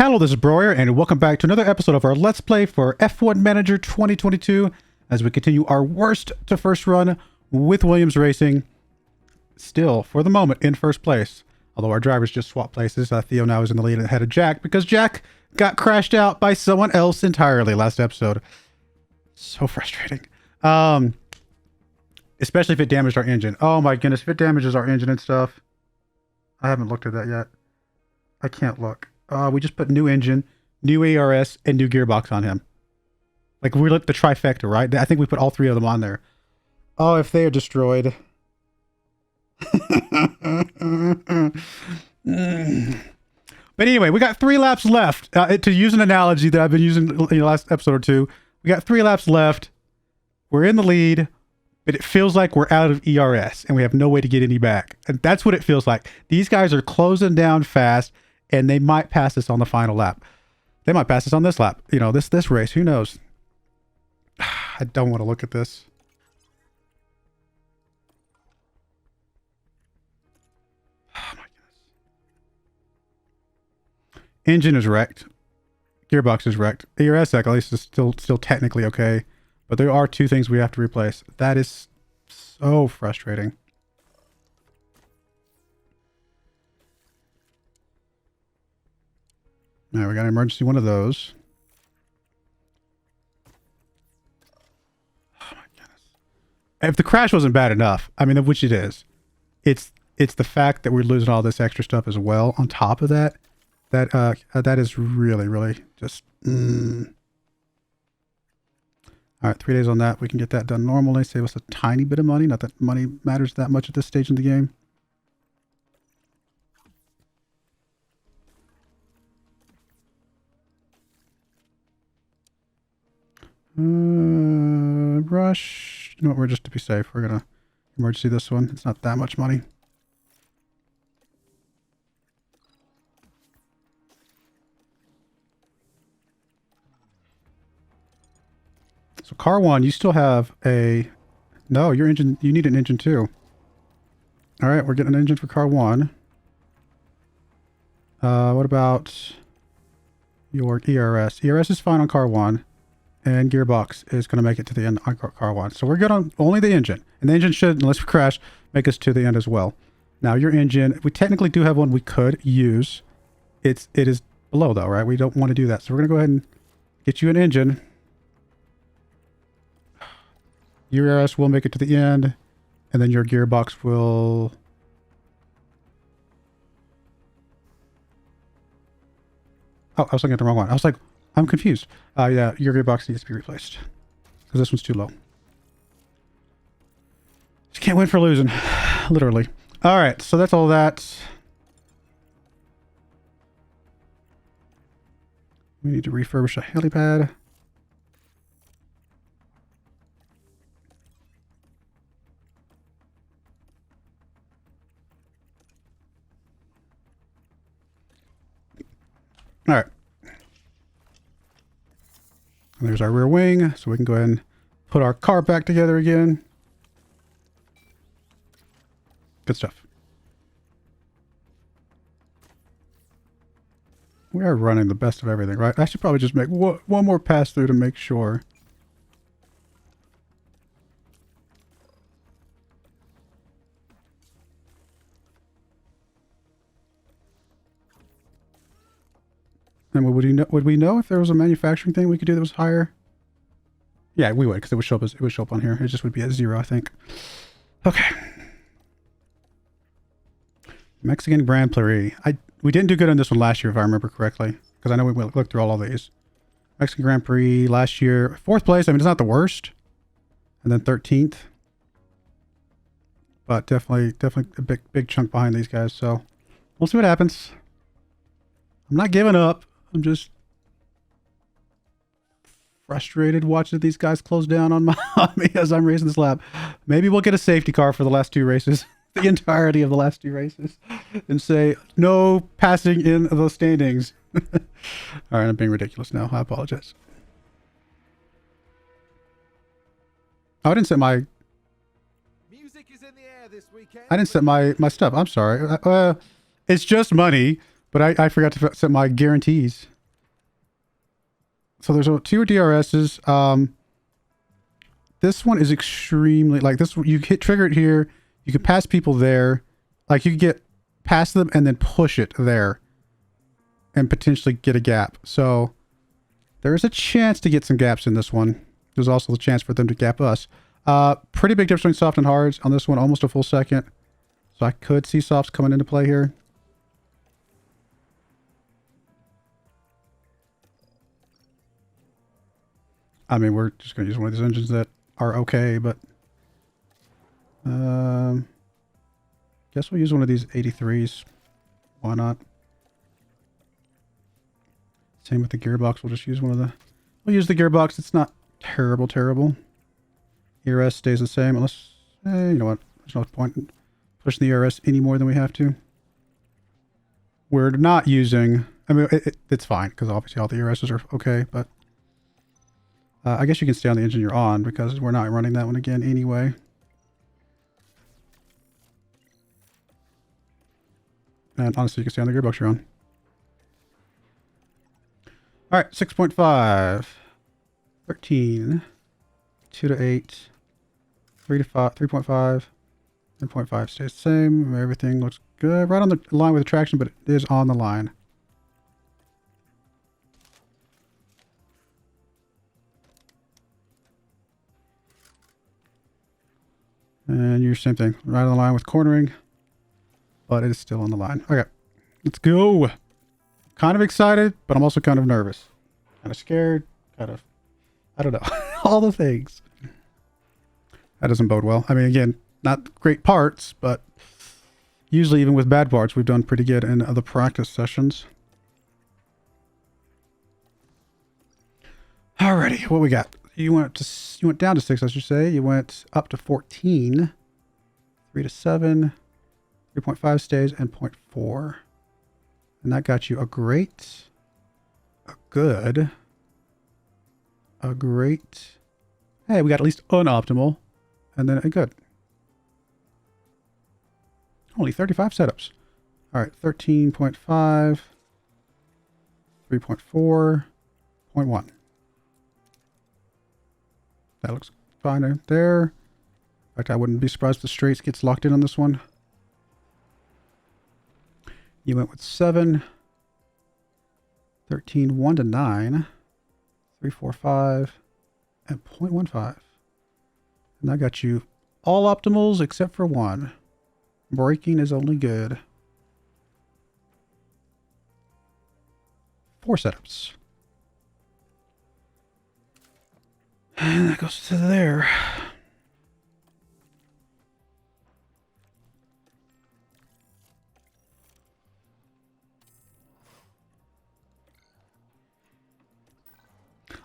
Hello, this is Broyar, and welcome back to another episode of our Let's Play for F1 Manager 2022 as we continue our worst to first run with Williams Racing. Still, for the moment, in first place. Although our drivers just swapped places. Theo now is in the lead ahead of Jack because Jack got crashed out by someone else entirely last episode. So frustrating. Especially if it damaged our engine. Oh my goodness, if it damages our engine and stuff. I haven't looked at that yet. I can't look. We just put new engine, new ARS, and new gearbox on him. Like, we looked the trifecta, right? I think we put all three of them on there. Oh, if they are destroyed. But anyway, we got 3 laps left. To use an analogy that I've been using in the last episode or two, we got 3 laps left. We're in the lead, but it feels like we're out of ERS, and we have no way to get any back. And that's what it feels like. These guys are closing down fast, and they might pass us on the final lap. They might pass us on this lap. You know, this race. Who knows? I don't want to look at this. Oh my goodness. Engine is wrecked. Gearbox is wrecked. ERS at least is still technically okay. But there are 2 things we have to replace. That is so frustrating. Now we got an emergency one of those. Oh my goodness. If the crash wasn't bad enough, I mean, which it is, it's the fact that we're losing all this extra stuff as well on top of that. That is really just All right, 3 days on that. We can get that done normally. Save us a tiny bit of money. Not that money matters that much at this stage in the game. Rush. You know what? We're just to be safe. We're gonna emergency this one. It's not that much money. So car 1, you still have a... No, your engine, you need an engine too. All right, we're getting an engine for car 1. What about your ERS? ERS is fine on car 1, and gearbox is going to make it to the end on car 1. So we're good on only the engine. And the engine should, unless we crash, make us to the end as well. Now your engine, we technically do have one we could use. It is below though, right? We don't want to do that. So we're going to go ahead and get you an engine. Your ERS will make it to the end, and then your gearbox will... Oh, I was looking at the wrong one. I was like, I'm confused. Yeah, your gearbox needs to be replaced because this one's too low. Just can't win for losing, literally. All right, so that's all that. We need to refurbish a helipad. All right. And there's our rear wing, so we can go ahead and put our car back together again. Good stuff. We are running the best of everything, right? I should probably just make one more pass through to make sure. And would we know if there was a manufacturing thing we could do that was higher? Yeah, we would, because it would show up on here. It just would be at 0, I think. Okay. Mexican Grand Prix. We didn't do good on this one last year, if I remember correctly, because I know we looked through all of these. Mexican Grand Prix last year, 4th place. I mean, it's not the worst. And then 13th. But definitely a big chunk behind these guys. So we'll see what happens. I'm not giving up. I'm just frustrated watching these guys close down on me as I'm racing this lap. Maybe we'll get a safety car for the last 2 races, the entirety of the last 2 races, and say no passing in the standings. All right, I'm being ridiculous now. I apologize. Oh, I didn't set my... Music is in the air this weekend. I didn't set my stuff. I'm sorry. It's just money. But I forgot to set my guarantees. So there's 2 DRSs. This one is extremely, like this, you hit trigger it here. You can pass people there. Like you can get past them and then push it there. And potentially get a gap. So there is a chance to get some gaps in this one. There's also the chance for them to gap us. Pretty big difference between soft and hards on this one. Almost a full second. So I could see softs coming into play here. I mean, we're just going to use one of these engines that are okay, but... guess we'll use one of these 83s. Why not? Same with the gearbox. We'll just use one of the... We'll use the gearbox. It's not terrible. ERS stays the same, unless... you know what? There's no point in pushing the ERS any more than we have to. We're not using... I mean, it's fine, because obviously all the ERSs are okay, but... I guess you can stay on the engine you're on, because we're not running that one again anyway. And honestly, you can stay on the gearbox you're on. Alright, 6.5. 13. 2 to 8. 3 to 5. 3.5. 10.5 stays the same. Everything looks good. Right on the line with the traction, but it is on the line. And you're same thing. Right on the line with cornering. But it is still on the line. Okay. Let's go. Kind of excited, but I'm also kind of nervous. Kind of scared. Kind of... I don't know. All the things. That doesn't bode well. I mean, again, not great parts, but usually even with bad parts, we've done pretty good in the practice sessions. Alrighty, what we got? You went down to 6, I should say. You went up to 14. 3 to 7. 3.5 stays and 0.4. And that got you a great, a good, a great. Hey, we got at least an optimal and then a good. Only 35 setups. All right, 13.5, 3.4, 0.1. That looks fine right there. In fact, I wouldn't be surprised if the straights gets locked in on this one. You went with 7, 13, 1 to 9, 3, 4, 5, and 0.15. And that got you all optimals except for one. Braking is only good. 4 setups. And that goes to there.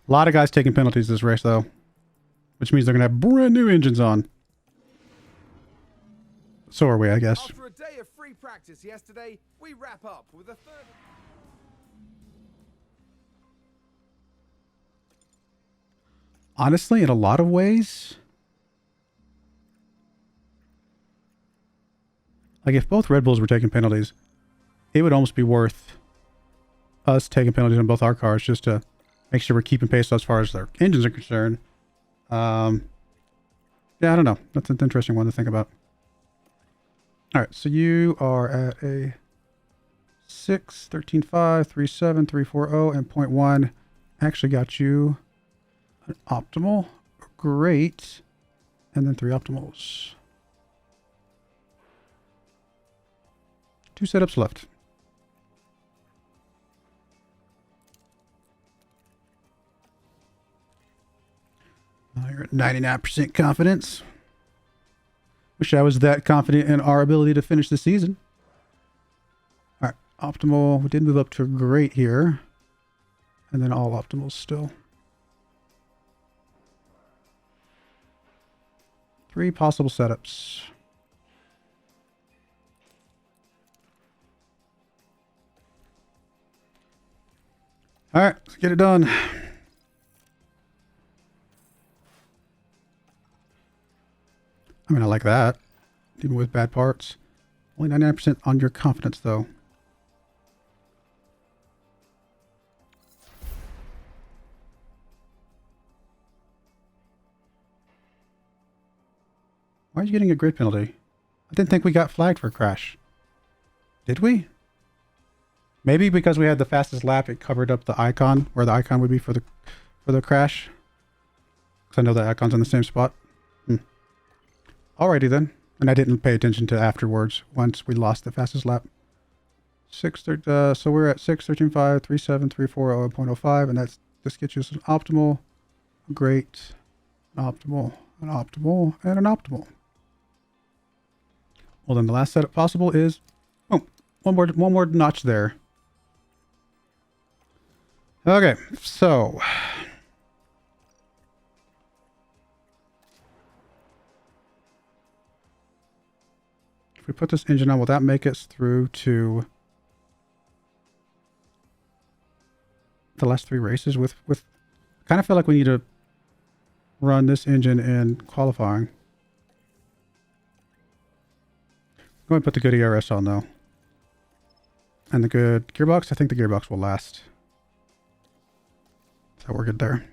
A lot of guys taking penalties this race, though. Which means they're going to have brand new engines on. So are we, I guess. After a day of free practice yesterday, we wrap up with a third... Honestly, in a lot of ways... Like, if both Red Bulls were taking penalties, it would almost be worth us taking penalties on both our cars just to... make sure we're keeping pace as far as their engines are concerned. Yeah, I don't know. That's an interesting one to think about. All right, so you are at a 6, 13, 5, 3, 7, 3, 4, 0, and 0.1. Actually got you an optimal. Great. And then 3 optimals. 2 setups left. You're at 99% confidence. Wish I was that confident in our ability to finish the season. All right, optimal. We did move up to great here. And then all optimals still. 3 possible setups. All right, let's get it done. I mean, I like that, even with bad parts. Only 99% on your confidence, though. Why are you getting a grid penalty? I didn't think we got flagged for a crash. Did we? Maybe because we had the fastest lap, it covered up the icon, where the icon would be for the crash. Because I know the icon's in the same spot. Alrighty then. And I didn't pay attention to afterwards once we lost the fastest lap. So we're at 6:13.5, 3.7, 3.40.05, and this gets us an optimal, a great, an optimal, an optimal, and an optimal. Well, then the last setup possible is, oh, one more notch there. Okay, so if we put this engine on, will that make us through to the last 3 races with kind of feel like we need to run this engine in qualifying. Go ahead and put the good ERS on though. And the good gearbox. I think the gearbox will last. So we're good there.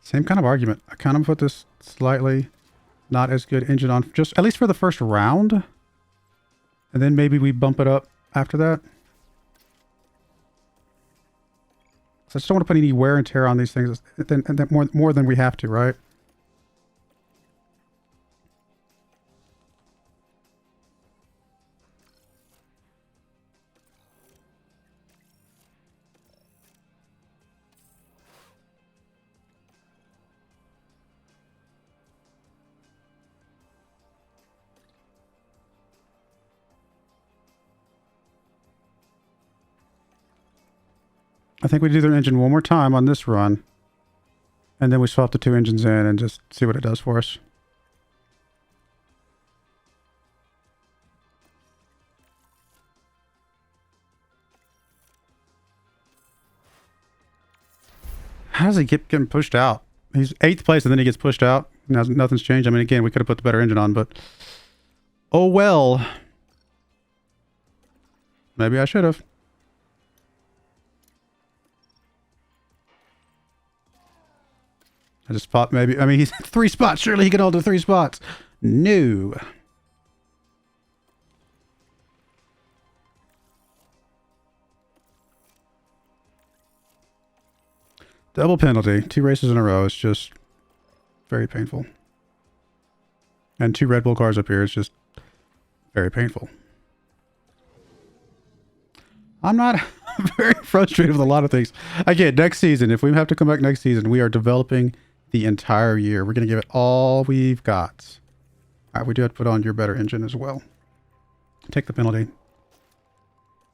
Same kind of argument. I kind of put this slightly not as good engine on, just at least for the first round. And then maybe we bump it up after that. So I just don't want to put any wear and tear on these things more than we have to, right? I think we do the engine one more time on this run. And then we swap the 2 engines in and just see what it does for us. How does he keep getting pushed out? He's 8th place and then he gets pushed out. Now nothing's changed. I mean, again, we could have put the better engine on, but oh well. Maybe I should have. I just thought maybe, I mean, he's 3 spots. Surely he can hold the 3 spots. No. Double penalty. 2 races in a row. It's just very painful. And 2 Red Bull cars up here. It's just very painful. I'm not very frustrated with a lot of things. Again, next season, if we have to come back next season, we are developing the entire year. We're going to give it all we've got. All right, we do have to put on your better engine as well. Take the penalty.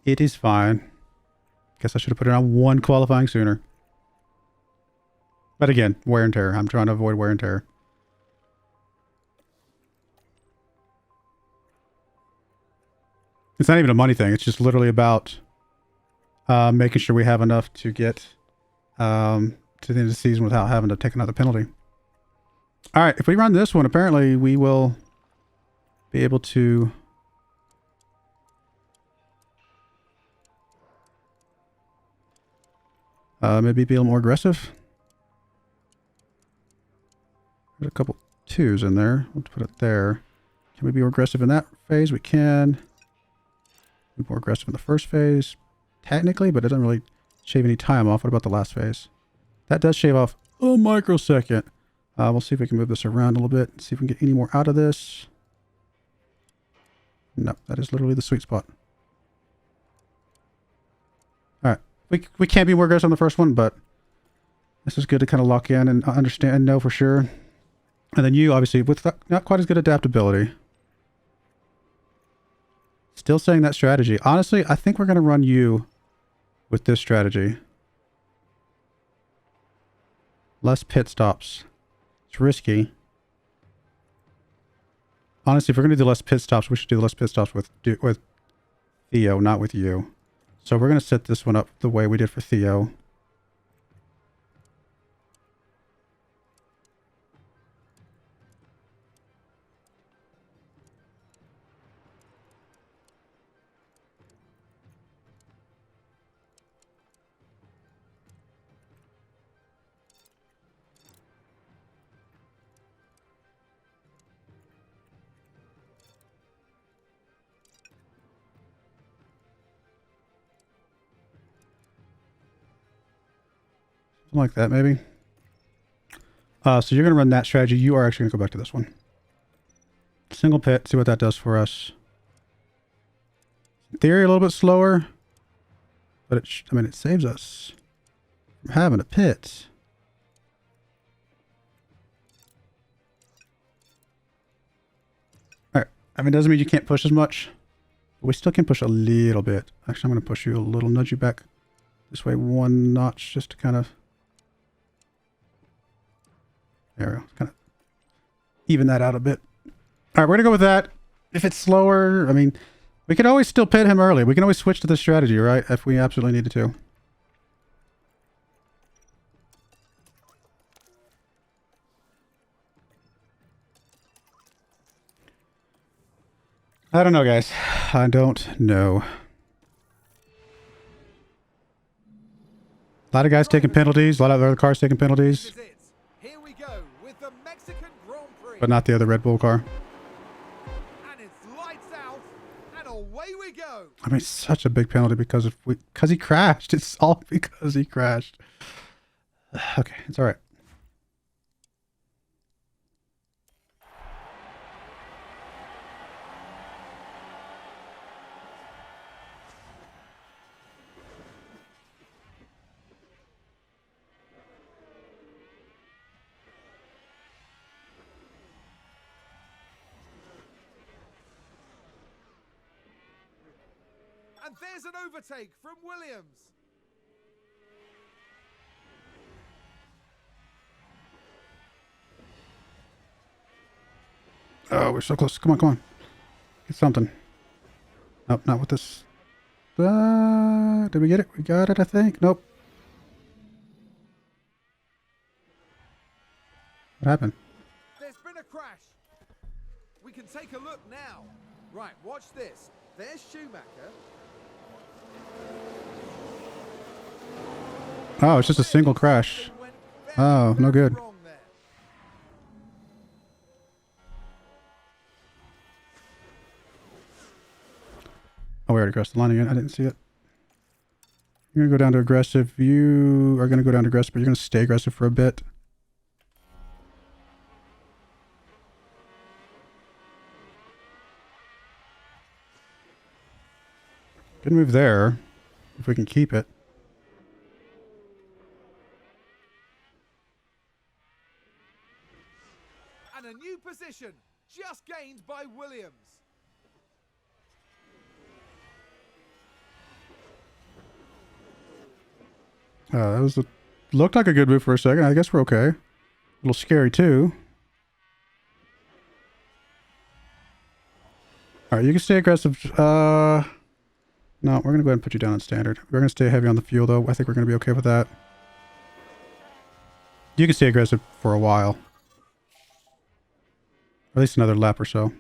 It is fine. Guess I should have put it on 1 qualifying sooner. But again, wear and tear. I'm trying to avoid wear and tear. It's not even a money thing. It's just literally about making sure we have enough to get to the end of the season without having to take another penalty. All right, if we run this one, apparently we will be able to maybe be a little more aggressive. There's a couple 2s in there. Let's put it there. Can we be more aggressive in that phase? We can. Be more aggressive in the first phase, technically, but it doesn't really shave any time off. What about the last phase? That does shave off a microsecond. We'll see if we can move this around a little bit. See if we can get any more out of this. No, that is literally the sweet spot. All right. We can't be more aggressive on the first one, but this is good to kind of lock in and understand and know for sure. And then you, obviously, with not quite as good adaptability. Still saying that strategy. Honestly, I think we're going to run you with this strategy. Less pit stops. It's risky. Honestly, if we're going to do less pit stops, we should do less pit stops with Theo, not with you. So we're going to set this one up the way we did for Theo. Something like that, maybe. So you're going to run that strategy. You are actually going to go back to this one. Single pit, see what that does for us. In theory, a little bit slower. But I mean, it saves us from having a pit. Alright. I mean, it doesn't mean you can't push as much. But we still can push a little bit. Actually, I'm going to push you a little, nudge you back this way one notch just to kind of... There we go. Kind of even that out a bit. All right, we're going to go with that. If it's slower, I mean, we could always still pit him early. We can always switch to this strategy, right? If we absolutely needed to. I don't know, guys. I don't know. A lot of guys taking penalties. A lot of other cars taking penalties. Here we go with the Mexican Grand Prix. But not the other Red Bull car. And it's lights out, and away we go. I mean, it's such a big penalty because he crashed. It's all because he crashed. Okay, it's all right. And there's an overtake from Williams. Oh, we're so close. Come on, come on. Get something. Nope, not with this. Did we get it? We got it, I think. Nope. What happened? There's been a crash. We can take a look now. Right, watch this. There's Schumacher. Oh, it's just a single crash. Oh, no good. Oh, we already crossed the line again. I didn't see it. You're going to go down to aggressive. You are going to go down to aggressive, but you're going to stay aggressive for a bit. Good move there, if we can keep it. And a new position just gained by Williams. That was looked like a good move for a second. I guess we're okay. A little scary too. All right, you can stay aggressive. No, we're going to go ahead and put you down on standard. We're going to stay heavy on the fuel, though. I think we're going to be okay with that. You can stay aggressive for a while. At least another lap or so.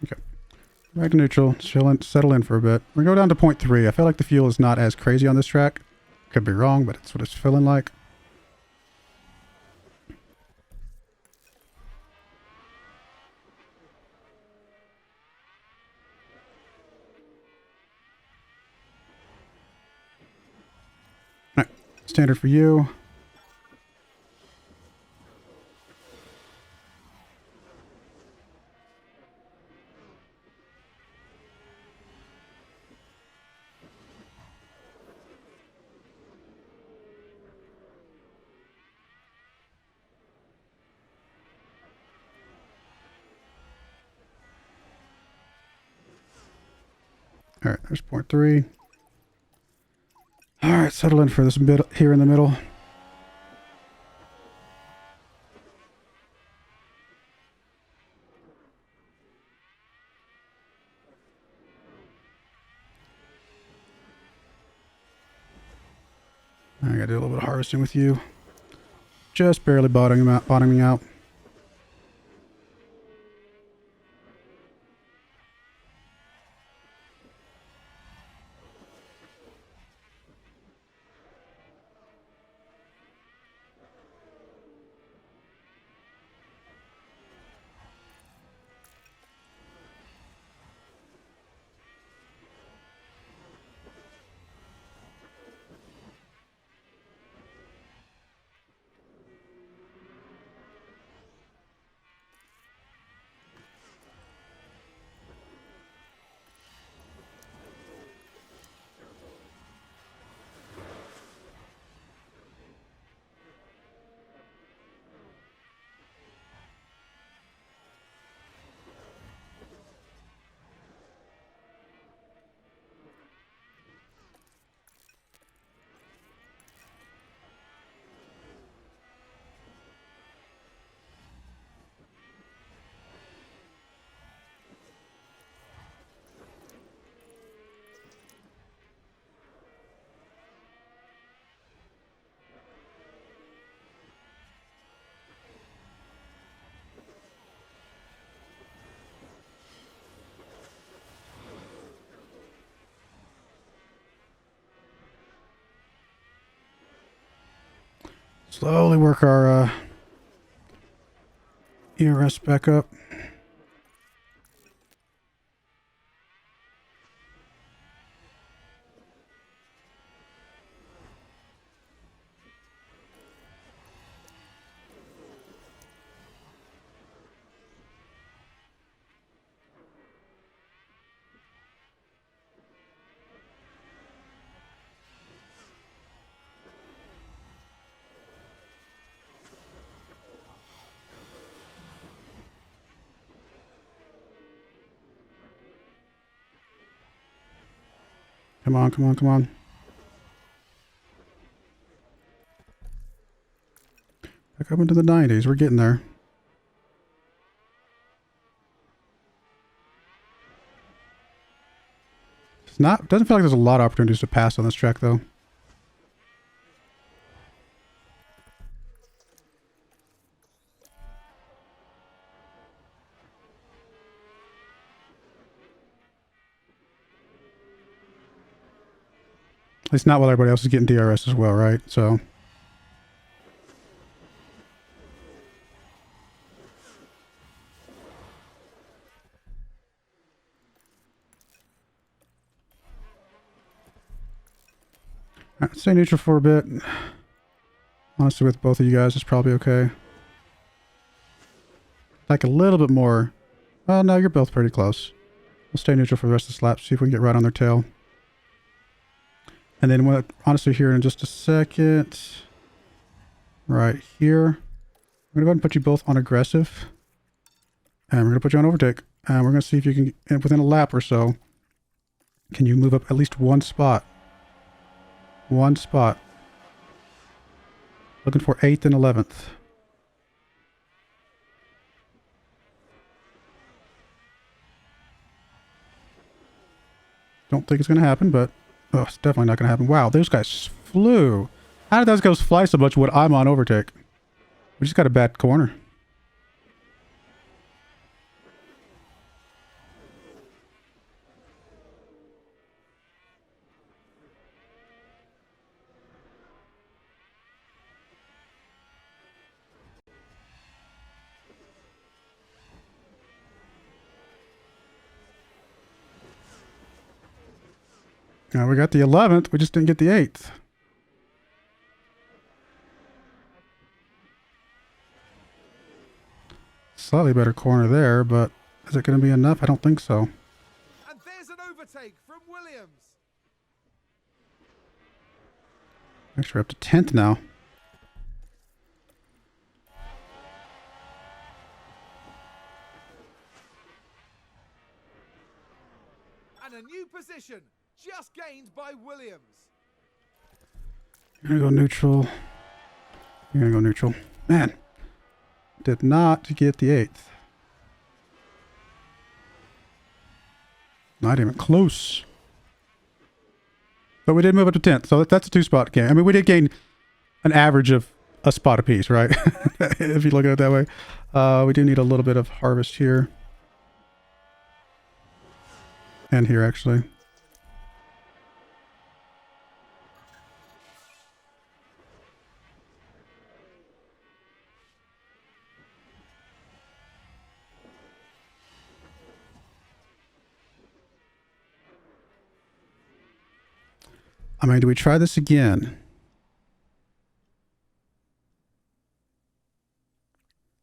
Okay. Back to neutral. Settle in for a bit. We're going to go down to 0.3. I feel like the fuel is not as crazy on this track. Could be wrong, but it's what it's feeling like. All right. Standard for you. All right, there's 0.3. All right, settle in for this bit here in the middle. I gotta do a little bit of harvesting with you. Just barely bottoming out. Slowly work our ERS back up. Come on, come on, come on. Back up into the 90s. We're getting there. It's not, doesn't feel like there's a lot of opportunities to pass on this track, though. At least not while everybody else is getting DRS as well, right? So... Alright, stay neutral for a bit. Honestly, with both of you guys, it's probably okay. Like a little bit more. Well, no, you're both pretty close. We'll stay neutral for the rest of the lap, see if we can get right on their tail. And then, honestly, here in just a second, right here, I'm going to go ahead and put you both on aggressive. And we're going to put you on overtake. And we're going to see if you can, within a lap or so, can you move up at least one spot? One spot. Looking for 8th and 11th. Don't think it's going to happen, but... Oh, it's definitely not going to happen. Wow, those guys flew. How did those guys fly so much when I'm on overtake? We just got a bad corner. Now we got the 11th. We just didn't get the 8th. Slightly better corner there, but is it going to be enough? I don't think so. And there's an overtake from Williams. Actually, we're up to 10th now. And a new position just gained by Williams. You're going to go neutral. You're going to go neutral. Man, did not get the 8th. Not even close. But we did move up to 10th, so that's a 2-spot game. I mean, we did gain an average of a spot apiece, right? If you look at it that way. We do need a little bit of harvest here. And here, actually. I mean, do we try this again?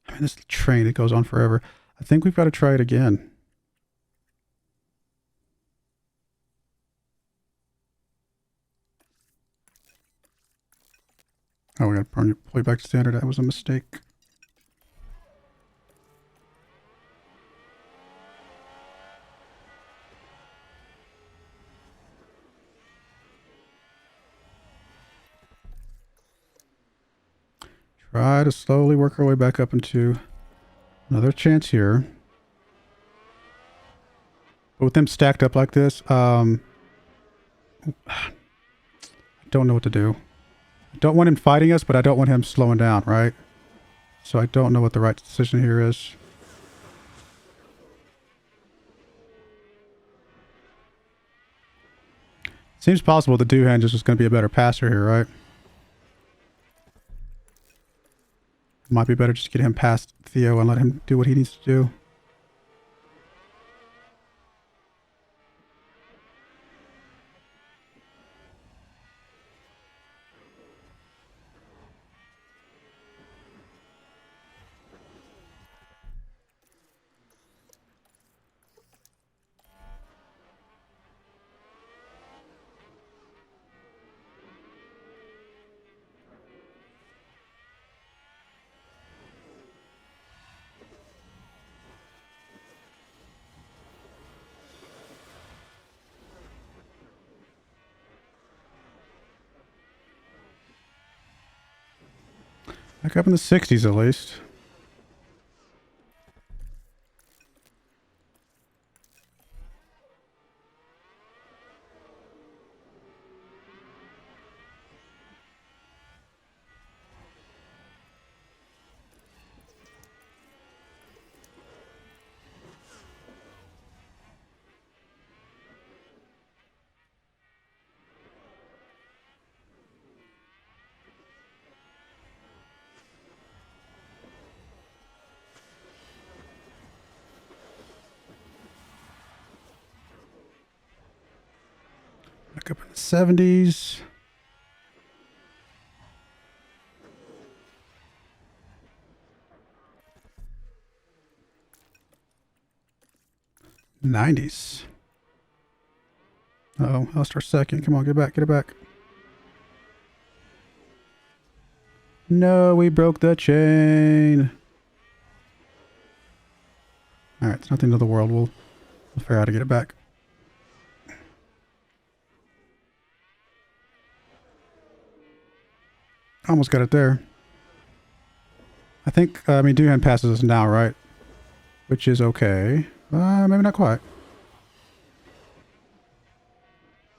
I mean, this train, it goes on forever. I think we've got to try it again. Oh, we got to pull you back to standard. That was a mistake. Try to slowly work our way back up into another chance here. But with them stacked up like this, I don't know what to do. I don't want him fighting us, but I don't want him slowing down, right? So I don't know what the right decision here is. Seems possible the Doohan is just going to be a better passer here, right? Might be better just to get him past Theo and let him do what he needs to do. Back up in the 60s at least. Back up in the 70s. '90s. Uh-oh, lost our second. Come on, get back, get it back. No, we broke the chain. Alright, it's nothing to the world. We'll figure out how to get it back. Almost got it there. I think, Doohan passes us now, right? Which is okay. Maybe not quite.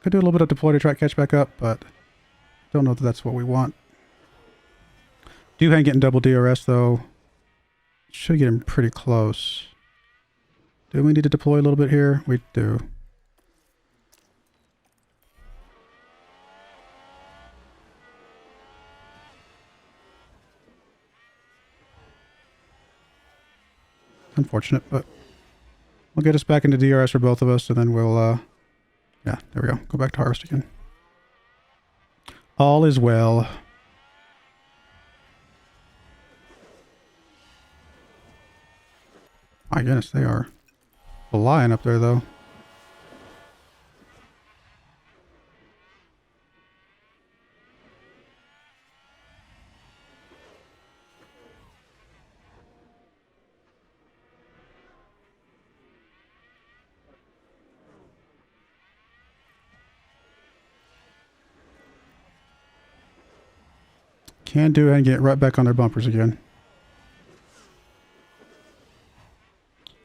Could do a little bit of deploy to try to catch back up, but don't know that that's what we want. Doohan getting double DRS, though. Should get him pretty close. Do we need to deploy a little bit here? We do. Unfortunate, but we'll get us back into DRS for both of us, and then we'll, yeah, there we go. Go back to harvest again. All is well. My goodness, they are flying up there, though. Can do it and get right back on their bumpers again.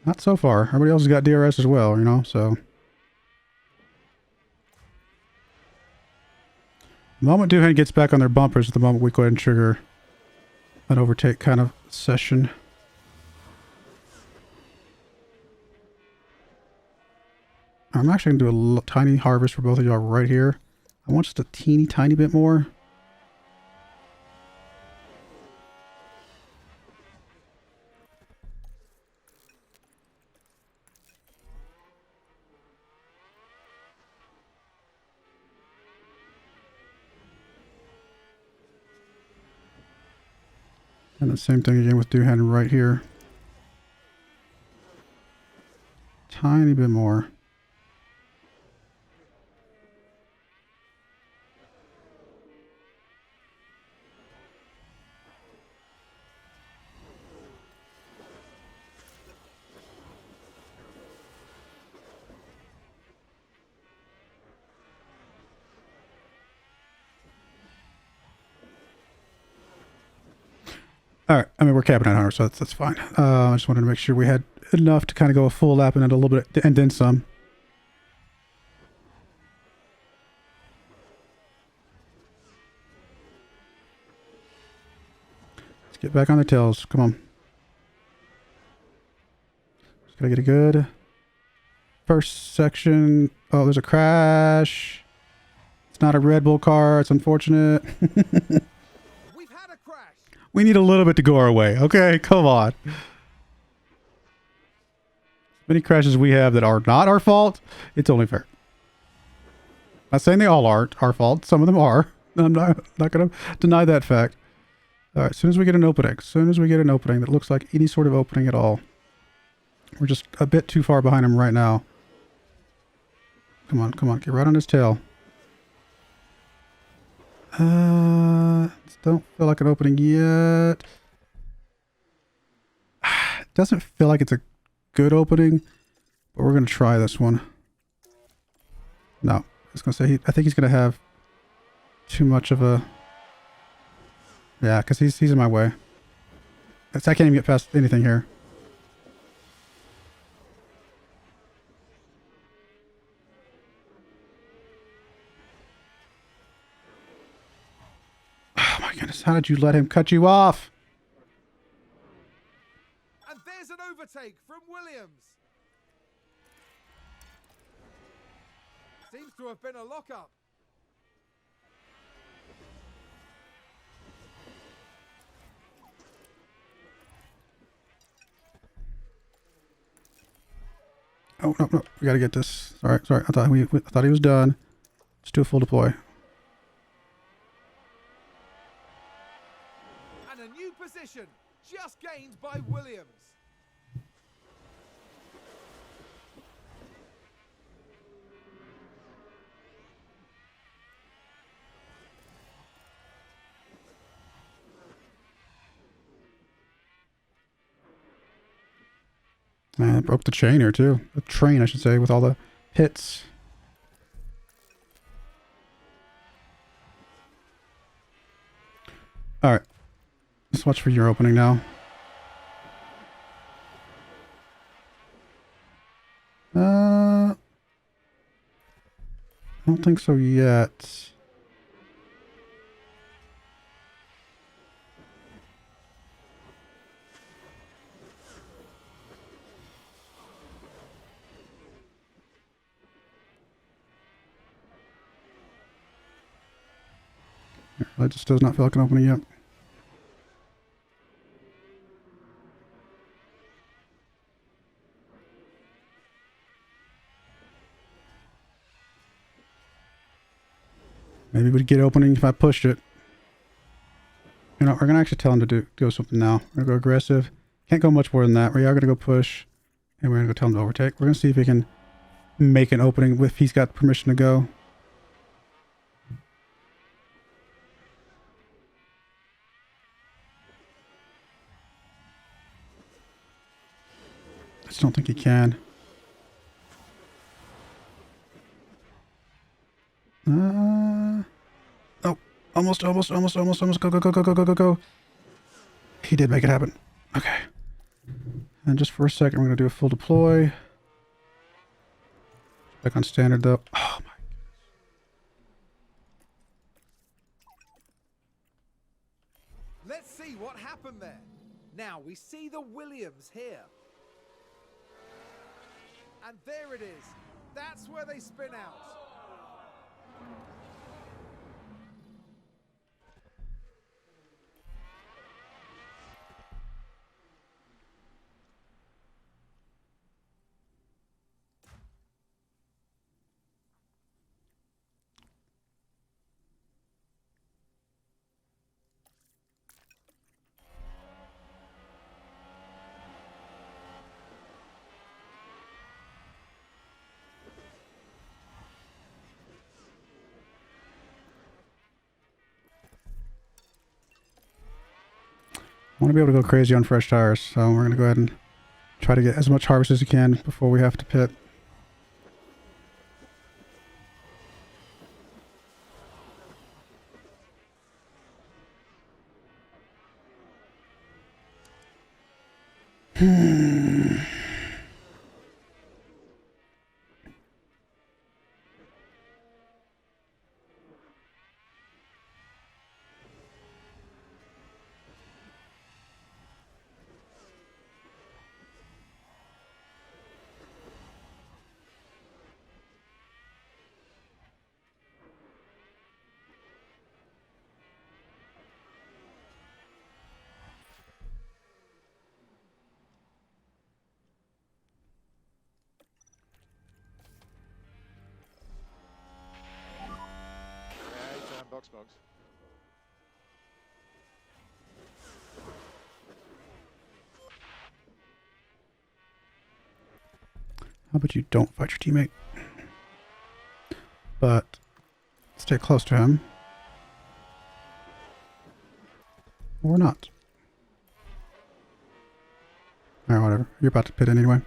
Not so far. Everybody else has got DRS as well, you know, so. The moment Doohan gets back on their bumpers is the moment we go ahead and trigger an overtake kind of session. I'm actually going to do a tiny harvest for both of y'all right here. I want just a teeny tiny bit more. And the same thing again with Doohan right here. Tiny bit more. All right, I mean, we're capping at 100, so that's fine. I just wanted to make sure we had enough to kind of go a full lap and then a little bit, and then some. Let's get back on the tails. Come on. Just gotta get a good first section. Oh, there's a crash. It's not a Red Bull car. It's unfortunate. We need a little bit to go our way. Okay, come on. As many crashes we have that are not our fault, it's only fair. Not saying they all aren't our fault. Some of them are. I'm not going to deny that fact. All right, as soon as we get an opening, that looks like any sort of opening at all. We're just a bit too far behind him right now. Come on, come on, get right on his tail. Don't feel like an opening yet. It doesn't feel like it's a good opening, but we're going to try this one. No, I was going to say, I think he's going to have too much of a... Yeah, because he's in my way. I can't even get past anything here. Oh my goodness, how did you let him cut you off? And there's an overtake from Williams. Seems to have been a lockup. Oh, no, no. We got to get this. Sorry. I thought he was done. Let's do a full deploy. And a new position just gained by Williams. Man, it broke the chain here too. The train, I should say, with all the hits. Alright. Let's watch for your opening now. I don't think so yet. It just does not feel like an opening yet. Maybe we'd get opening if I pushed it. You know, we're going to actually tell him to go something now. We're going to go aggressive. Can't go much more than that. We are going to go push. And we're going to go tell him to overtake. We're going to see if he can make an opening if he's got permission to go. I just don't think he can. Oh, almost. Go. He did make it happen. Okay. And just for a second, we're going to do a full deploy. Back on standard, though. Oh, my goodness. Let's see what happened there. Now we see the Williams here. And there it is. That's where they spin out. I want to be able to go crazy on fresh tires, so we're going to go ahead and try to get as much harvest as we can before we have to pit. Box, box. How about you don't fight your teammate? But stay close to him. Or not. Alright, whatever. You're about to pit in anyway.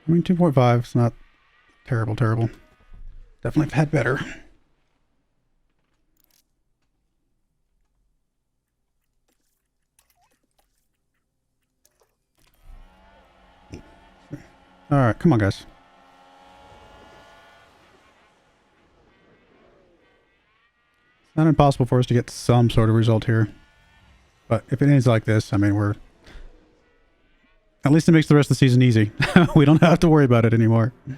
I mean, 2.5 is not terrible, terrible. Definitely had better. Alright, come on, guys. It's not impossible for us to get some sort of result here. But if it ends like this, I mean, we're... At least it makes the rest of the season easy. We don't have to worry about it anymore. We're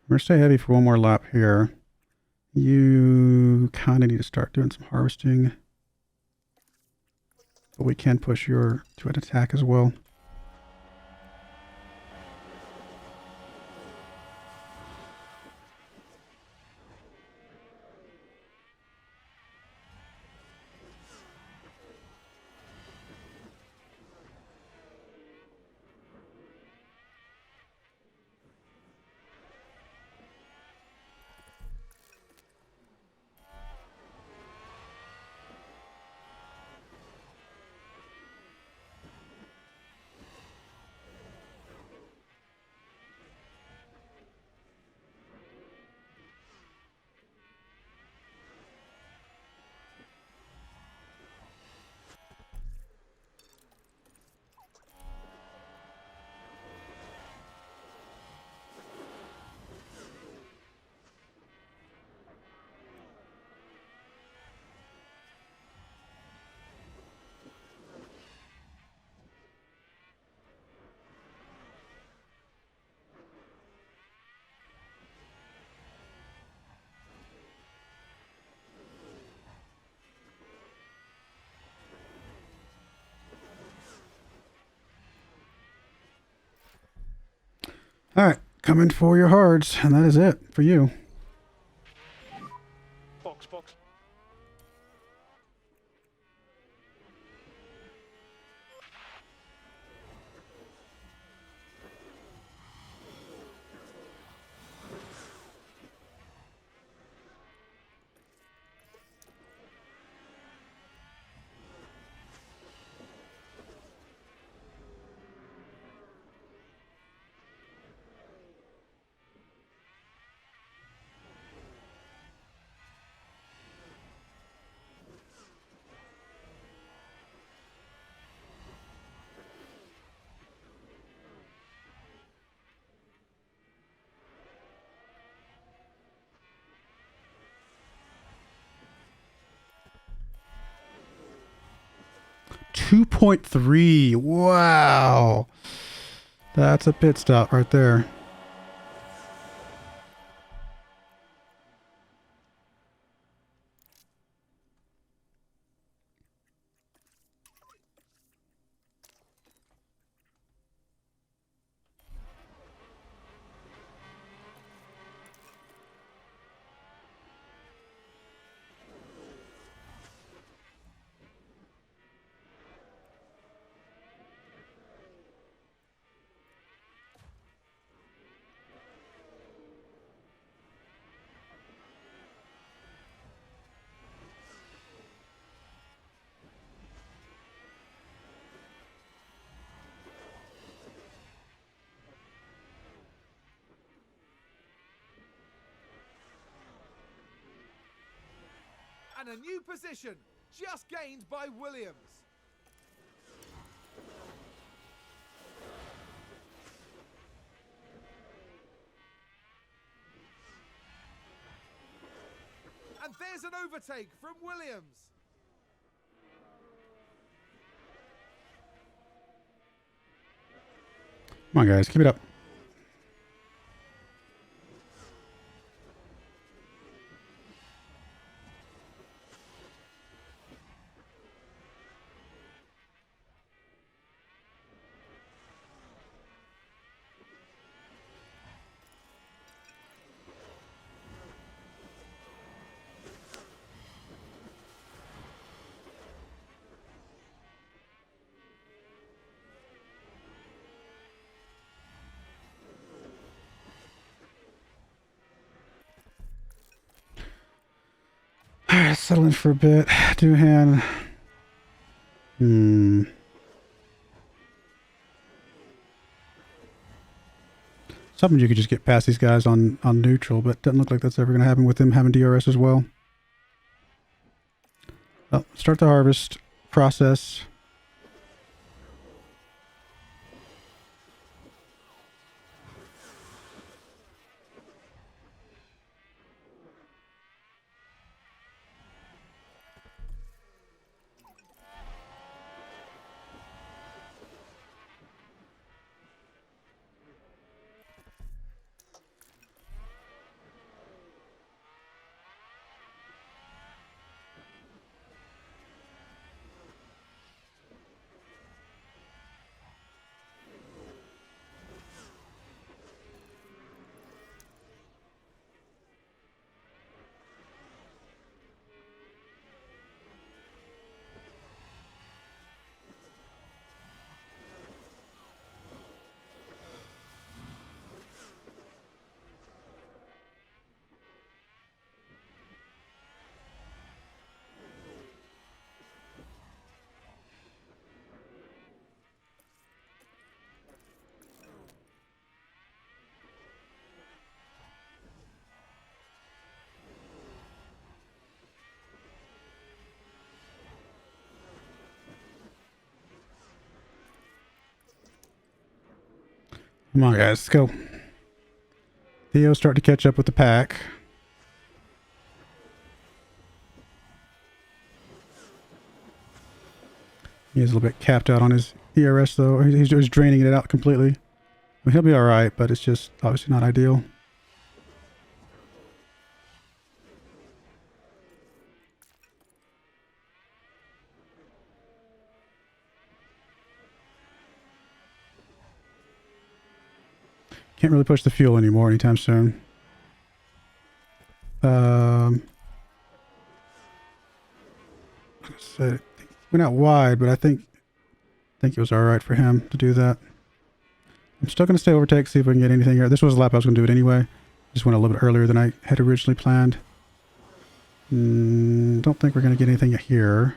going to stay heavy for one more lap here. You kind of need to start doing some harvesting. But we can push your to an attack as well. All right, coming for your hards, and that is it for you. Box, box. .3. Wow. That's a pit stop right there. And a new position just gained by Williams. And there's an overtake from Williams. Come on, guys. Keep it up. Alright, settle in for a bit. Doohan. Something you could just get past these guys on neutral, but doesn't look like that's ever going to happen with them having DRS as well. Well, start the harvest process. Come on, guys, let's go. Theo's starting to catch up with the pack. He's a little bit capped out on his ERS, though. He's just draining it out completely. I mean, he'll be all right, but it's just obviously not ideal. Can't really push the fuel anymore anytime soon. So went out wide, but I think it was all right for him to do that. I'm still going to stay overtake, see if we can get anything here. This was the lap I was going to do it anyway. Just went a little bit earlier than I had originally planned. Don't think we're going to get anything here.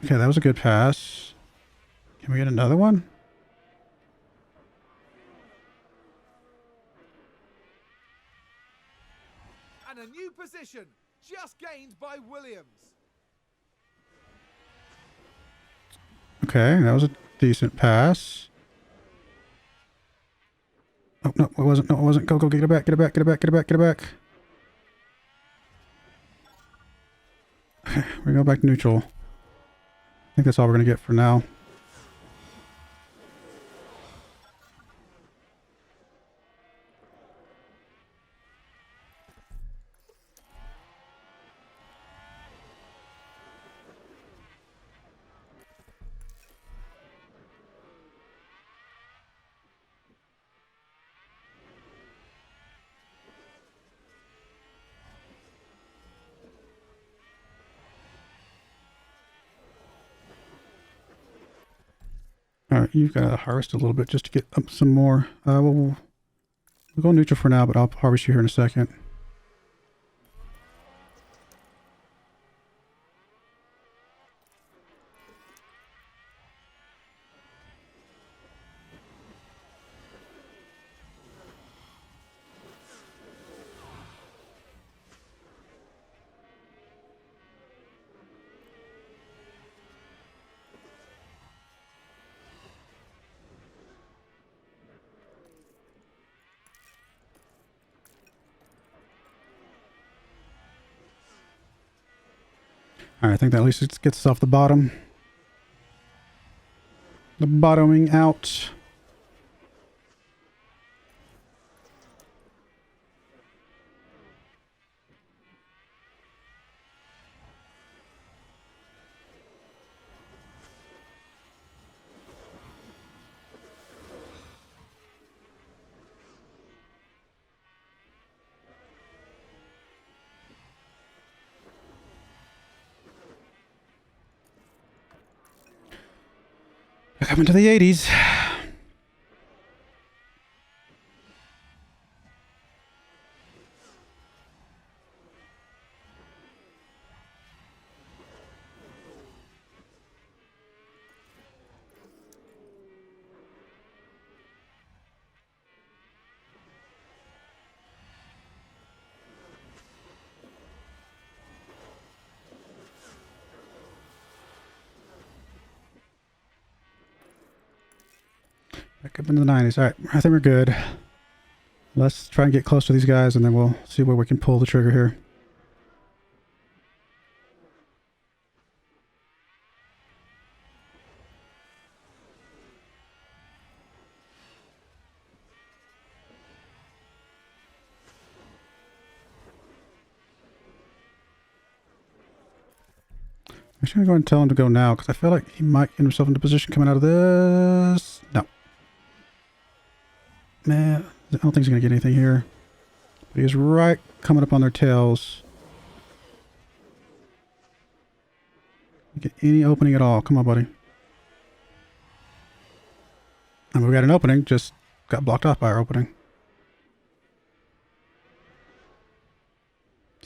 Okay, that was a good pass. Can we get another one? And a new position just gained by Williams. Okay, that was a decent pass. Oh, no, it wasn't. No, it wasn't. Go, get it back, get it back, get it back, get it back, get it back. Okay, we're going back to neutral. I think that's all we're going to get for now. All right, you've got to harvest a little bit just to get up some more. We'll go neutral for now, but I'll harvest you here in a second. All right, I think that at least it gets us off the bottom. The bottoming out. Coming to the 80s. Back up into the 90s. All right, I think we're good. Let's try and get close to these guys, and then we'll see where we can pull the trigger here. I'm just going to go ahead and tell him to go now, because I feel like he might get himself into position coming out of this. No. Man, I don't think he's going to get anything here. But he's right coming up on their tails. Get any opening at all. Come on, buddy. And we got an opening, just got blocked off by our opening.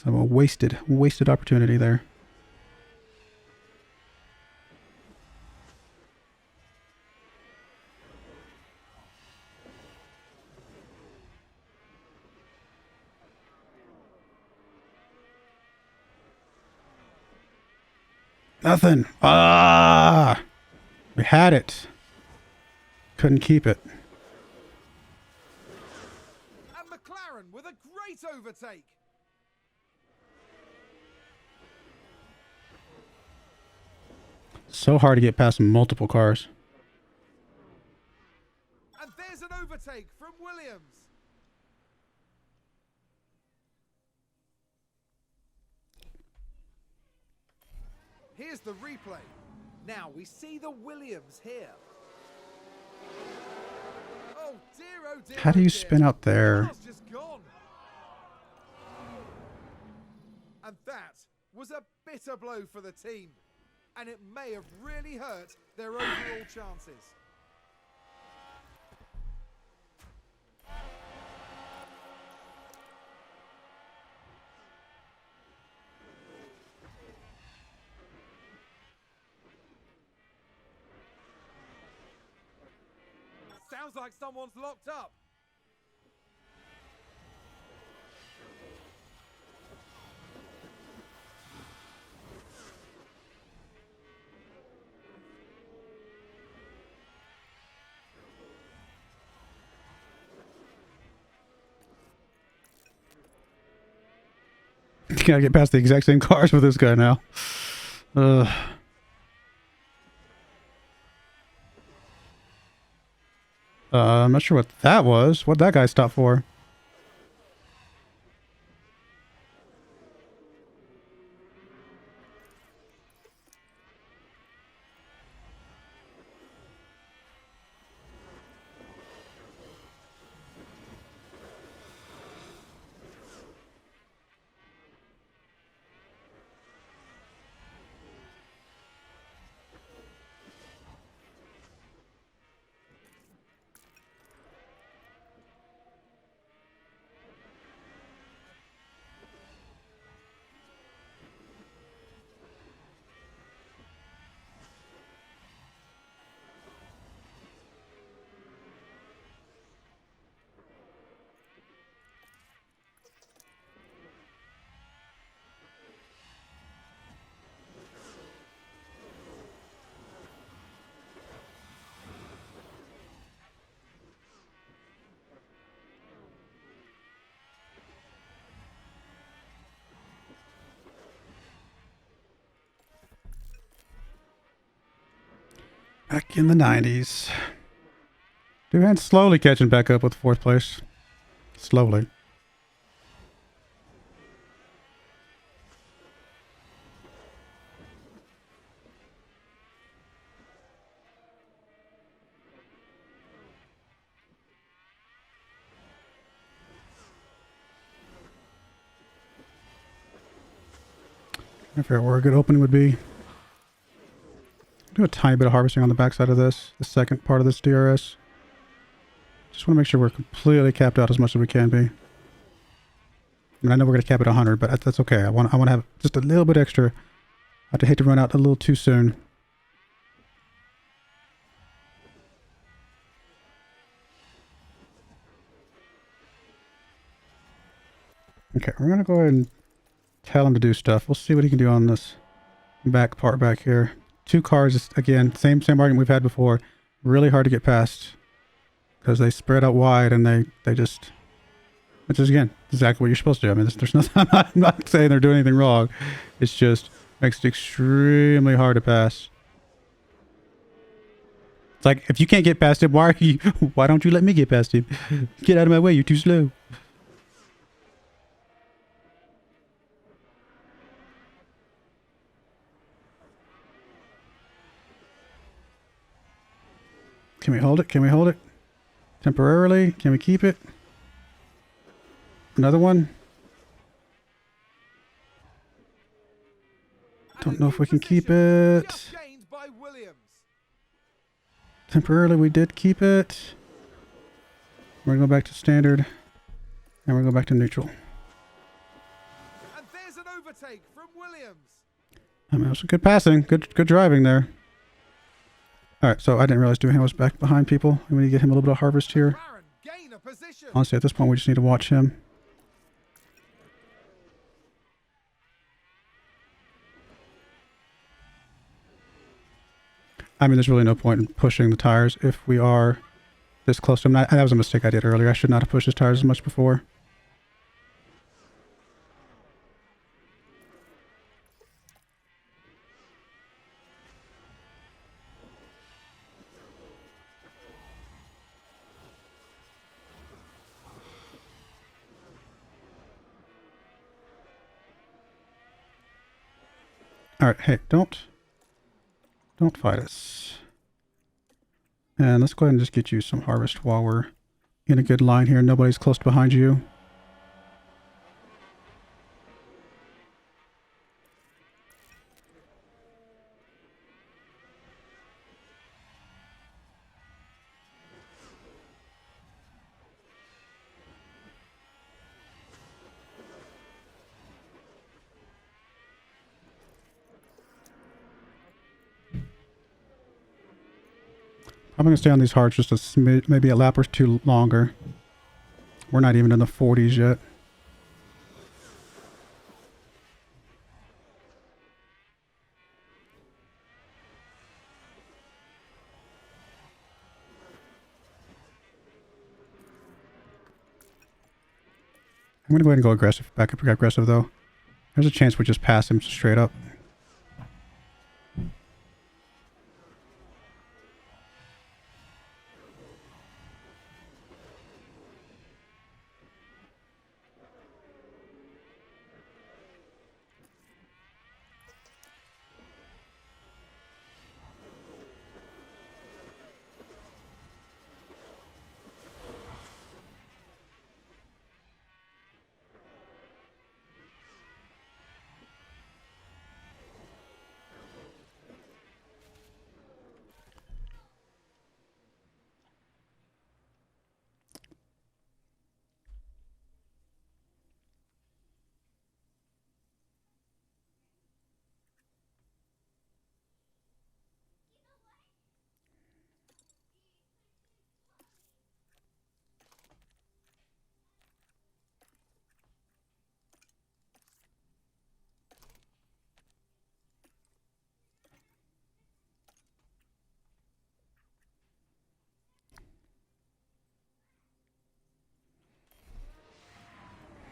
So a wasted opportunity there. Nothing. Ah! We had it. Couldn't keep it. And McLaren with a great overtake. So hard to get past multiple cars. And there's an overtake from Williams. Here's the replay. Now we see the Williams here. Oh dear, oh dear. How do you spin out there? The car's just gone. And that was a bitter blow for the team. And it may have really hurt their overall chances. Sounds like someone's locked up. You gotta get past the exact same cars with this guy now. I'm not sure what that was. What that guy stopped for. Back in the 90s. Duhan slowly catching back up with 4th place. Slowly. I figure out where a good opening would be. Do a tiny bit of harvesting on the backside of this, the second part of this DRS. Just want to make sure we're completely capped out as much as we can be. I mean, I know we're going to cap it 100, but that's okay. I want to have just a little bit extra. I'd hate to run out a little too soon. Okay, we're going to go ahead and tell him to do stuff. We'll see what he can do on this back part back here. 2 cars, again, same argument we've had before. Really hard to get past because they spread out wide and they just, which is again exactly what you're supposed to do. I mean, there's nothing. I'm not saying they're doing anything wrong. It's just makes it extremely hard to pass. It's like if you can't get past him, why don't you let me get past him? Get out of my way, you're too slow. Can we hold it? Can we hold it? Temporarily? Can we keep it? Another one? Don't know if we can keep it. Temporarily we did keep it. We're going to go back to standard. And we're going to go back to neutral. And there's an overtake from Williams. I mean, it was good passing. Good driving there. Alright, so I didn't realize Duhan was back behind people. We need to get him a little bit of harvest here. Honestly, at this point, we just need to watch him. I mean, there's really no point in pushing the tires if we are this close to him. That was a mistake I did earlier. I should not have pushed his tires as much before. Alright, hey, don't fight us. And let's go ahead and just get you some harvest while we're in a good line here. Nobody's close behind you. I'm going to stay on these hards just maybe a lap or two longer. We're not even in the 40s yet. I'm going to go ahead and go aggressive. Back up aggressive though. There's a chance we just pass him straight up.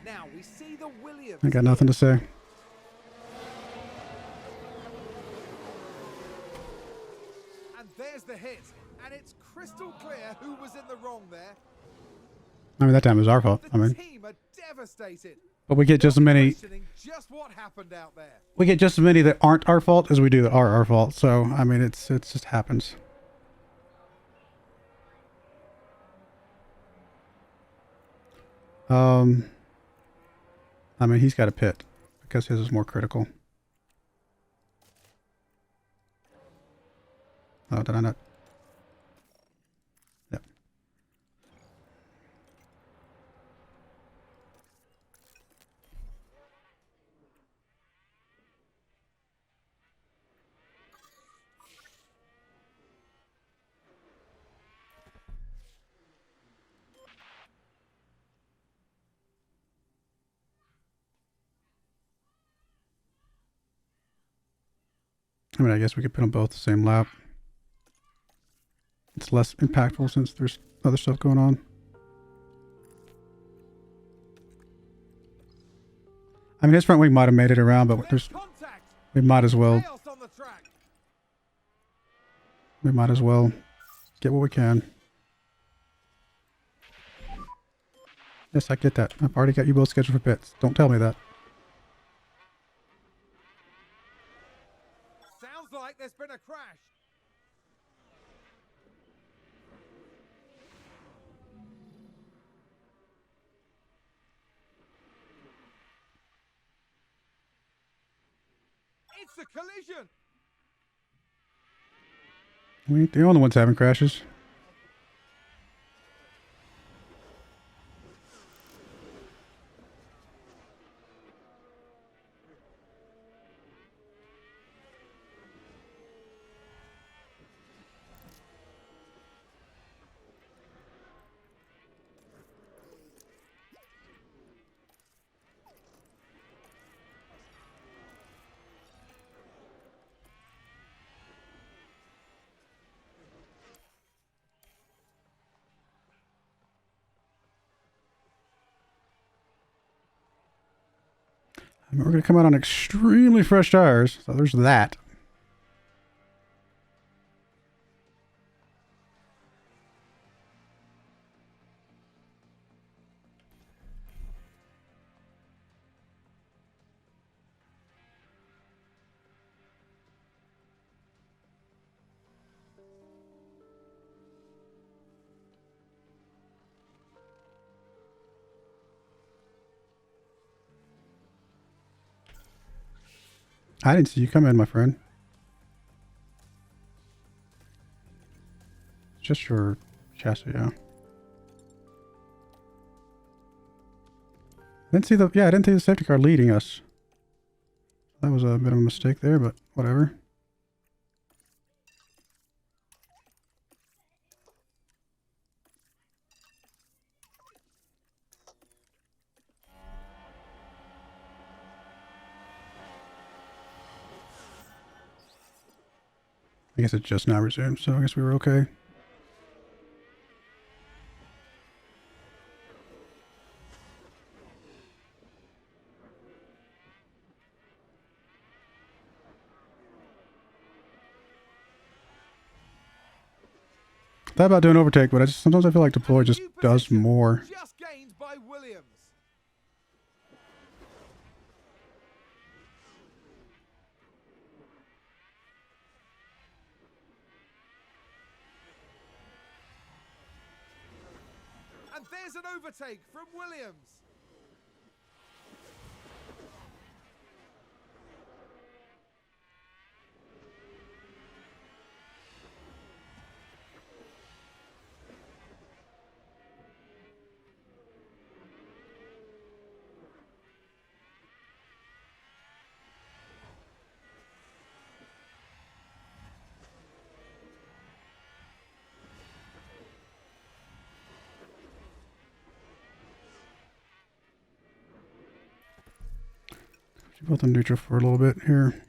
Now we see the Williams. I got nothing to say. And There's the hit, and it's crystal clear who was in the wrong there. I mean, that time it was our fault. I The mean, team are devastated. but we get just as many. Questioning just what happened out there. We get just as many that aren't our fault as we do that are our fault. So I mean, it just happens. I mean, he's got a pit because his is more critical. Oh, did I not? Yep. I mean, I guess we could put them both the same lap. It's less impactful since there's other stuff going on. I mean, his front wing might have made it around, but we might as well. We might as well get what we can. Yes, I get that. I've already got you both scheduled for pits. Don't tell me that. Sounds like there's been a crash. It's a collision. We ain't the only ones having crashes. I mean, we're going to come out on extremely fresh tires, so there's that. I didn't see you come in, my friend. It's just your chassis, yeah. I didn't see the safety car leading us. That was a bit of a mistake there, but whatever. I guess it just now resumed, so I guess we were okay. Thought about doing overtake, but sometimes I feel like deploy just does more. Just gained by Williams. And there's an overtake from Williams. Both in neutral for a little bit here.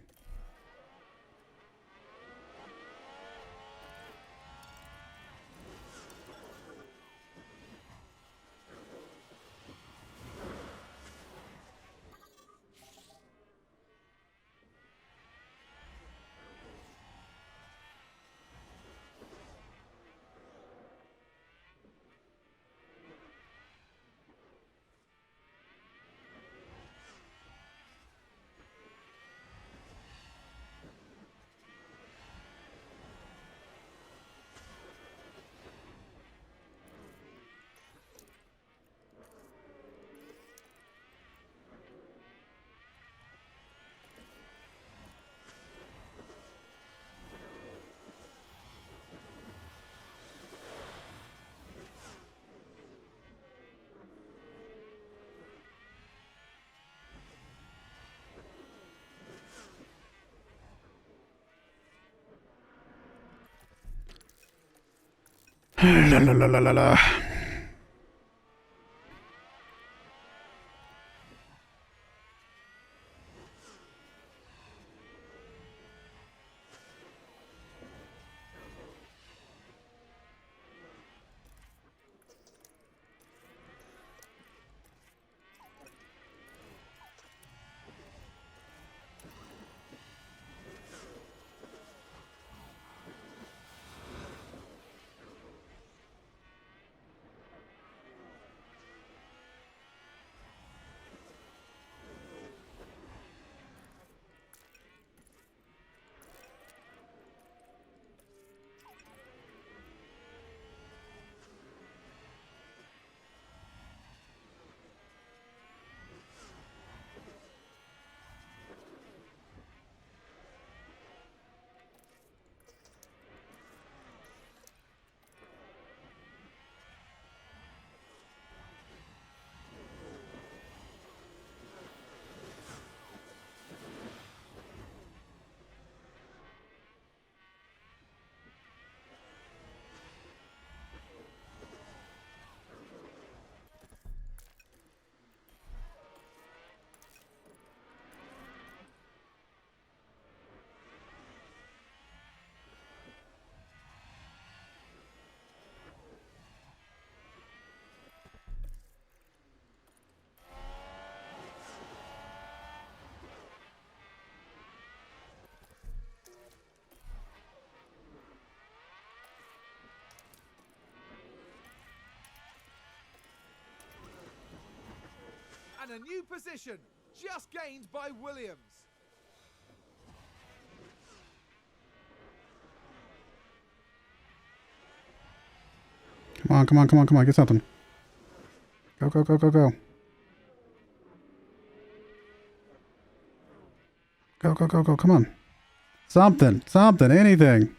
La, la, la, la, la, la. And a new position just gained by Williams. Come on, come on, come on, come on. Get something. Go, go, go, go, go. Go, go, go, go. Come on. Something, something, anything.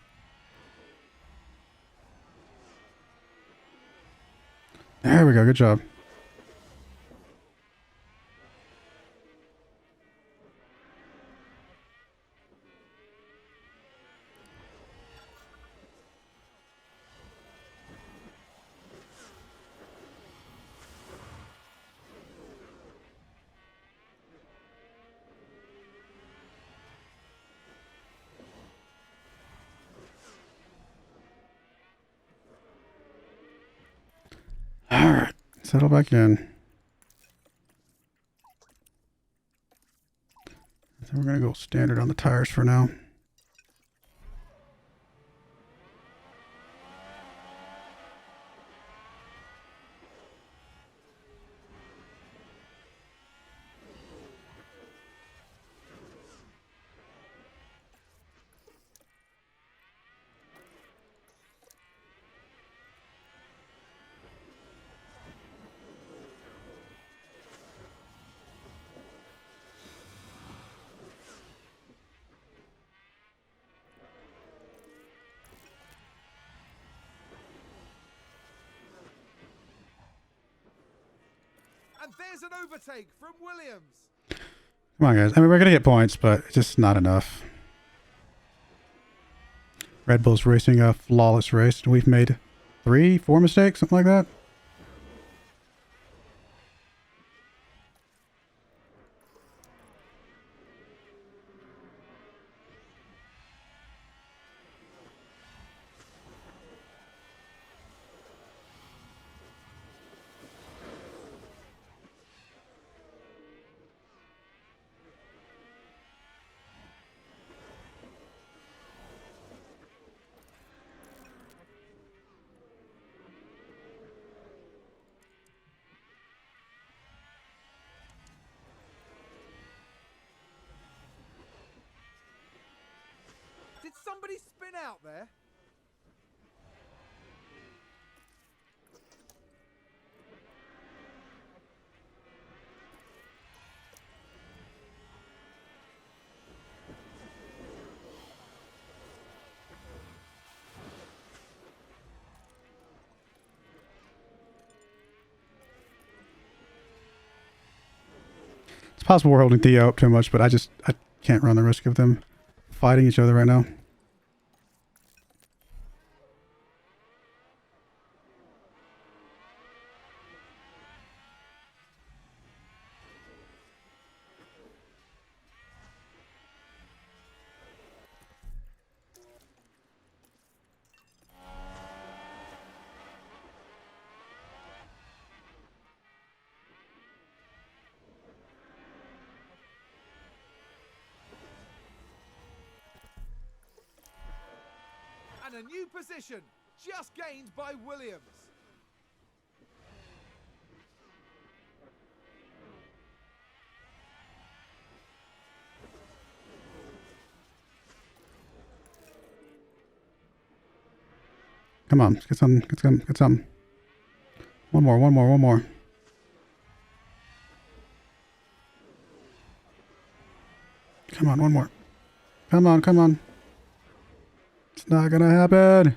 There we go. Good job. Alright, settle back in. So we're going to go standard on the tires for now. And there's an overtake from Williams. Come on, guys. I mean, we're going to get points, but it's just not enough. Red Bull's racing a flawless race. We've made 3, 4 mistakes, something like that. Did somebody spin out there? It's possible we're holding Theo up too much, but I can't run the risk of them fighting each other right now. And a new position just gained by Williams. Come on, get some, get some, get some. One more, one more, one more. Come on, one more. Come on, come on. It's not gonna happen.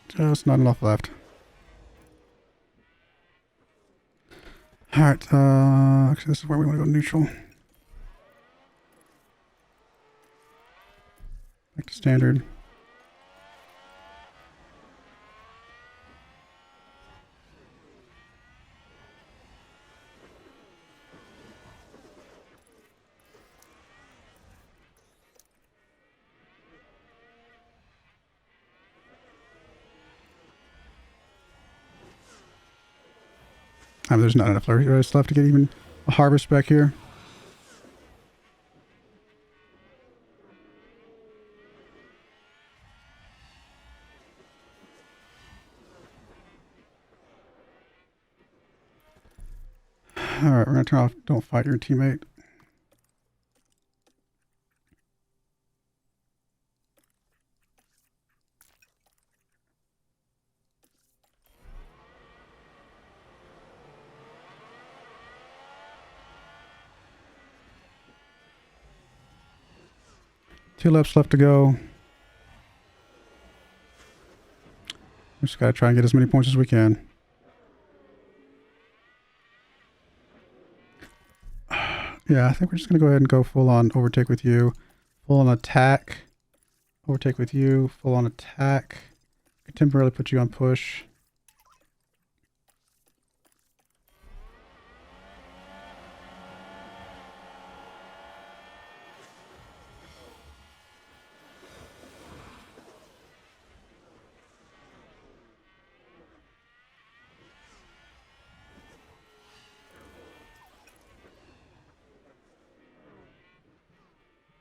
Just not enough left. Alright, actually this is where we want to go neutral. Back to standard. There's not enough race left to get even a harvest back here. Alright, we're gonna turn off don't fight your teammate. Two laps left to go. We just gotta try and get as many points as we can. Yeah, I think we're just gonna go ahead and go full on overtake with you. Full on attack. Overtake with you. Full on attack. Could temporarily put you on push.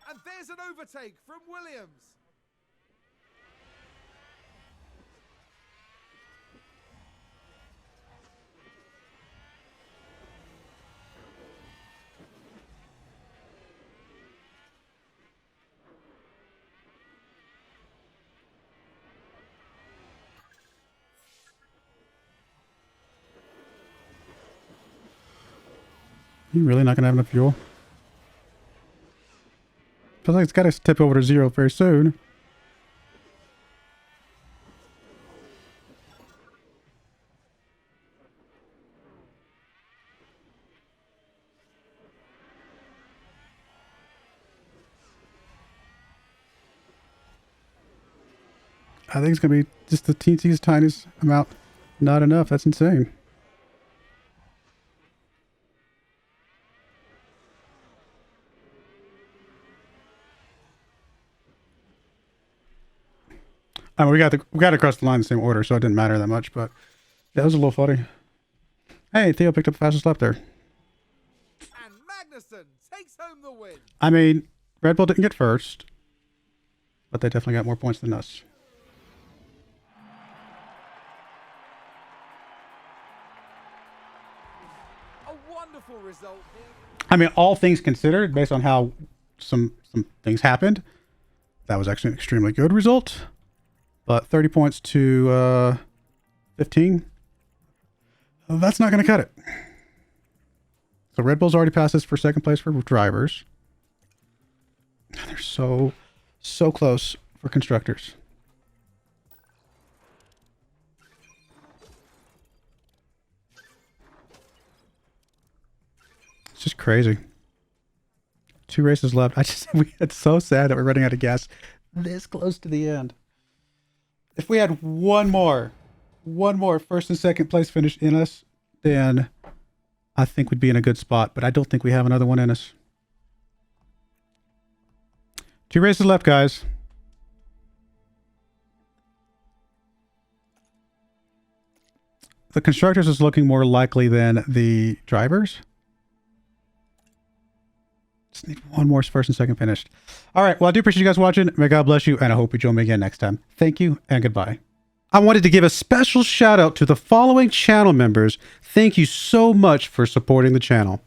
And there's an overtake from Williams. You really not gonna have enough fuel? Feels like it's got to tip over to zero very soon. I think it's going to be just the teensiest, tiniest amount. Not enough. That's insane. I mean, we got across the line in the same order, so it didn't matter that much. But yeah, that was a little funny. Hey, Theo picked up the fastest lap there. And Magnussen takes home the win. I mean, Red Bull didn't get first, but they definitely got more points than us. A wonderful result here. I mean, all things considered, based on how some things happened, that was actually an extremely good result. But 30 points to 15, that's not going to cut it. So Red Bull's already passed us for second place for drivers. They're so close for constructors. It's just crazy. 2 races left. It's so sad that we're running out of gas this close to the end. If we had one more first and second place finish in us, then I think we'd be in a good spot. But I don't think we have another one in us. 2 races left, guys. The constructors is looking more likely than the drivers. Just need 1 more first and second finished. All right. Well, I do appreciate you guys watching. May God bless you, and I hope you join me again next time. Thank you, and goodbye. I wanted to give a special shout out to the following channel members. Thank you so much for supporting the channel.